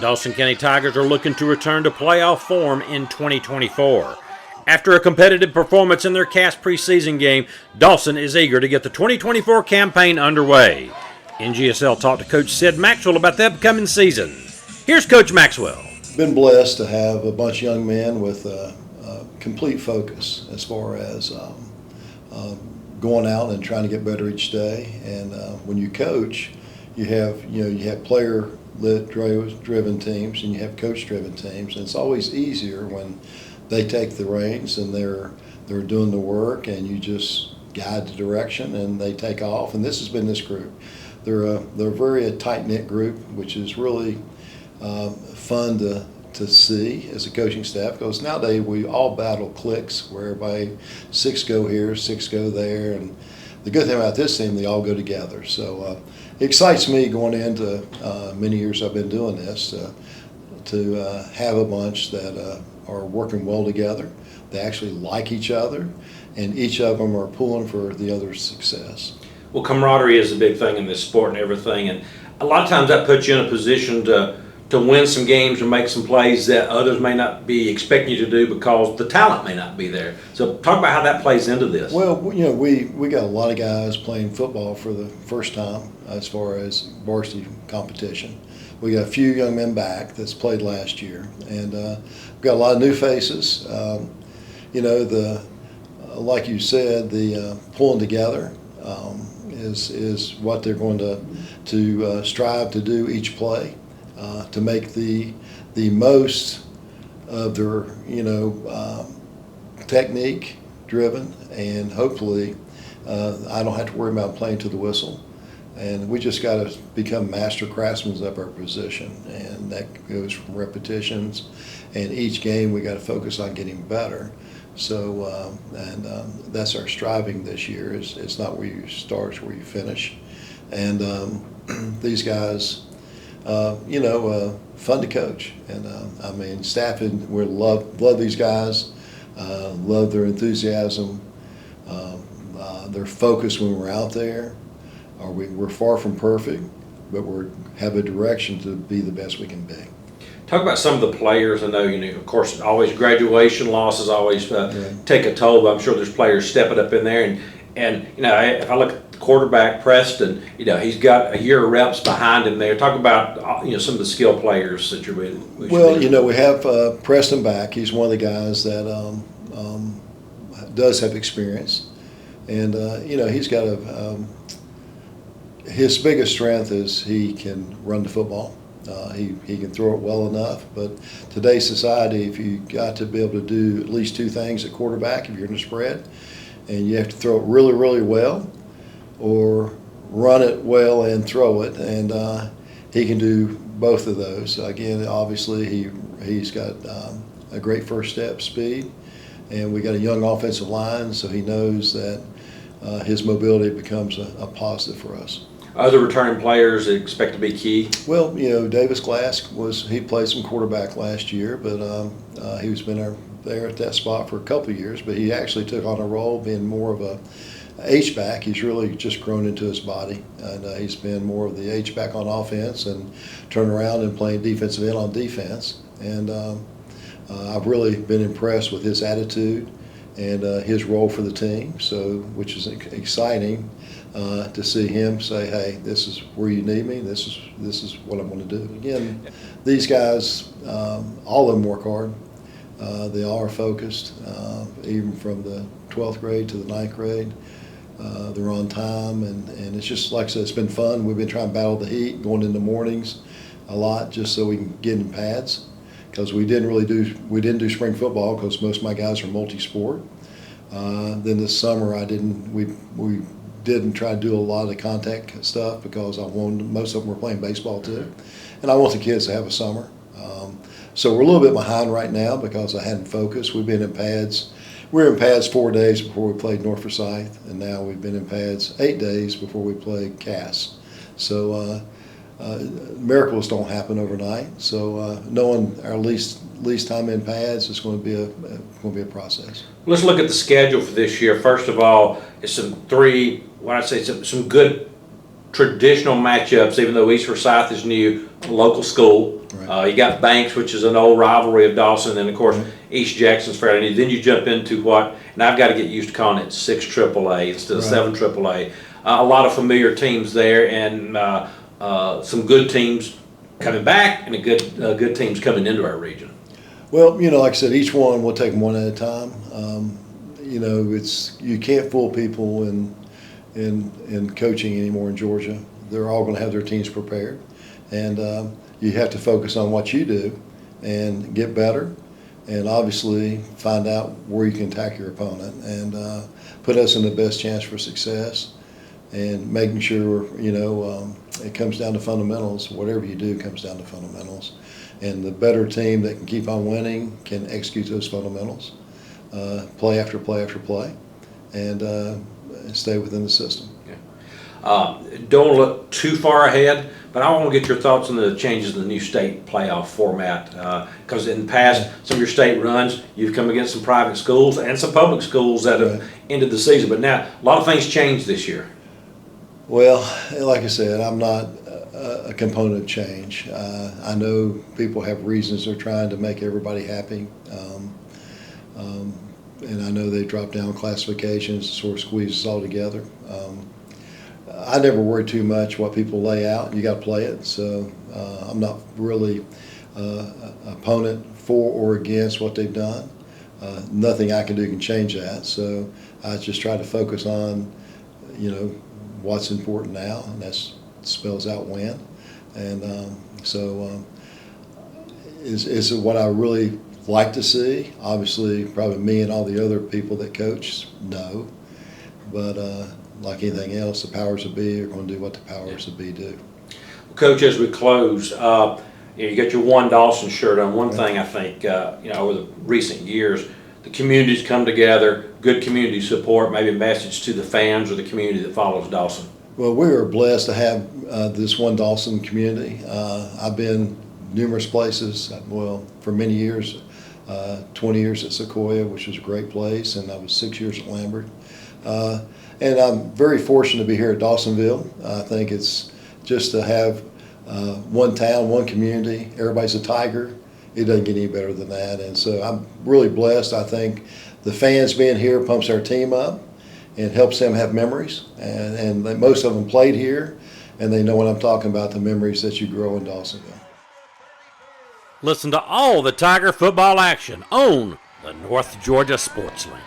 Dawson County Tigers are looking to return to playoff form in 2024. After a competitive performance in their Cass preseason game, Dawson is eager to get the 2024 campaign underway. NGSL talked to Coach Sid Maxwell about the upcoming season. Here's Coach Maxwell. Been blessed to have a bunch of young men with complete focus as far as going out and trying to get better each day. And when you coach, you have player-driven teams and you have coach-driven teams, and it's always easier when they take the reins and they're doing the work, and you just guide the direction and they take off. And this has been this group. They're a very tight-knit group, which is really fun to see as a coaching staff, because nowadays we all battle cliques where everybody 6 go here, 6 go there, and the good thing about this team, they all go together. So it excites me going into many years I've been doing this to have a bunch that are working well together. They actually like each other, and each of them are pulling for the other's success. Well, camaraderie is a big thing in this sport and everything, and a lot of times that puts you in a position to win some games or make some plays that others may not be expecting you to do because the talent may not be there. So talk about how that plays into this. Well, we got a lot of guys playing football for the first time as far as varsity competition. We got a few young men back that's played last year, and we've got a lot of new faces. Like you said, the pulling together is what they're going to strive to do each play. To make the most of their technique driven, and hopefully I don't have to worry about playing to the whistle. And we just got to become master craftsmen of our position, and that goes from repetitions. And each game we got to focus on getting better. So that's our striving this year. It's not where you start, it's where you finish. And these guys. Fun to coach, and staff, and we love these guys, love their enthusiasm, their focus when we're out there. We're far from perfect, but we have a direction to be the best we can be. Talk about some of the players. I know, of course, always graduation losses always take a toll, but I'm sure there's players stepping up in there, and if I look at quarterback Preston, he's got a year of reps behind him there. Talk about some of the skill players that you're with. We have Preston back. He's one of the guys that does have experience, and he's got his biggest strength is he can run the football. He can throw it well enough, but today's society, if you got to be able to do at least 2 things at quarterback, if you're in a spread, and you have to throw it really, really well, or run it well and throw it, and he can do both of those. Again, obviously he's got a great first step speed, and we got a young offensive line, so he knows that his mobility becomes a positive for us. Other returning players that expect to be key? Well, Davis Glass he played some quarterback last year, but he's been there at that spot for a couple of years, but he actually took on a role being more of a H-back. He's really just grown into his body, and he's been more of the H-back on offense and turn around and playing defensive end on defense. And I've really been impressed with his attitude and his role for the team, which is exciting to see him say, hey, this is where you need me, this is what I'm going to do. Again, these guys, all of them work hard. They all are focused, even from the 12th grade to the 9th grade. They're on time, and it's just, like I said, it's been fun. We've been trying to battle the heat, going in the mornings a lot just so we can get in pads, because we didn't do spring football because most of my guys are multi-sport. Then this summer we didn't try to do a lot of the contact stuff because most of them were playing baseball too, and I want the kids to have a summer. So we're a little bit behind right now because I hadn't focused. We've been in pads. We were in pads 4 days before we played North Forsyth, and now we've been in pads 8 days before we played Cass. So miracles don't happen overnight. So knowing our least time in pads is going to be a process. Let's look at the schedule for this year. First of all, it's some good traditional matchups. Even though East Forsyth is new, local school. Right. You got Banks, which is an old rivalry of Dawson, and of course East Jackson's fairly new. Then you jump into what, and I've got to get used to calling it 6 AAA instead of 7 AAA. A lot of familiar teams there, and some good teams coming back, and good teams coming into our region. Well, like I said, each one we'll take them one at a time. You can't fool people in coaching anymore in Georgia. They're all going to have their teams prepared, and you have to focus on what you do and get better, and obviously find out where you can attack your opponent and put us in the best chance for success. And making sure it comes down to fundamentals. Whatever you do comes down to fundamentals, and the better team that can keep on winning can execute those fundamentals, play after play after play, and stay within the system. Don't look too far ahead, but I want to get your thoughts on the changes in the new state playoff format. Because in the past, some of your state runs, you've come against some private schools and some public schools that have ended the season. But now, a lot of things changed this year. Well, like I said, I'm not a component of change. I know people have reasons they're trying to make everybody happy. And I know they drop down classifications to sort of squeeze us all together. I never worry too much what people lay out. You got to play it. So I'm not really opponent for or against what they've done. Nothing I can do can change that. So I just try to focus on, what's important now, and that spells out win. And is it what I really like to see? Obviously, probably me and all the other people that coach, no. But like anything else, the powers that be are going to do what the powers that be do. Coach, as we close, you got your One Dawson shirt on. One thing I think, over the recent years, the communities come together, good community support, maybe a message to the fans or the community that follows Dawson. Well, we are blessed to have this One Dawson community. I've been numerous places, for many years, 20 years at Sequoia, which was a great place, and I was 6 years at Lambert. And I'm very fortunate to be here at Dawsonville. I think it's just to have one town, one community, everybody's a Tiger. It doesn't get any better than that. And so I'm really blessed. I think the fans being here pumps our team up and helps them have memories. And most of them played here, and they know what I'm talking about, the memories that you grow in Dawsonville. Listen to all the Tiger football action on the North Georgia Sports Link.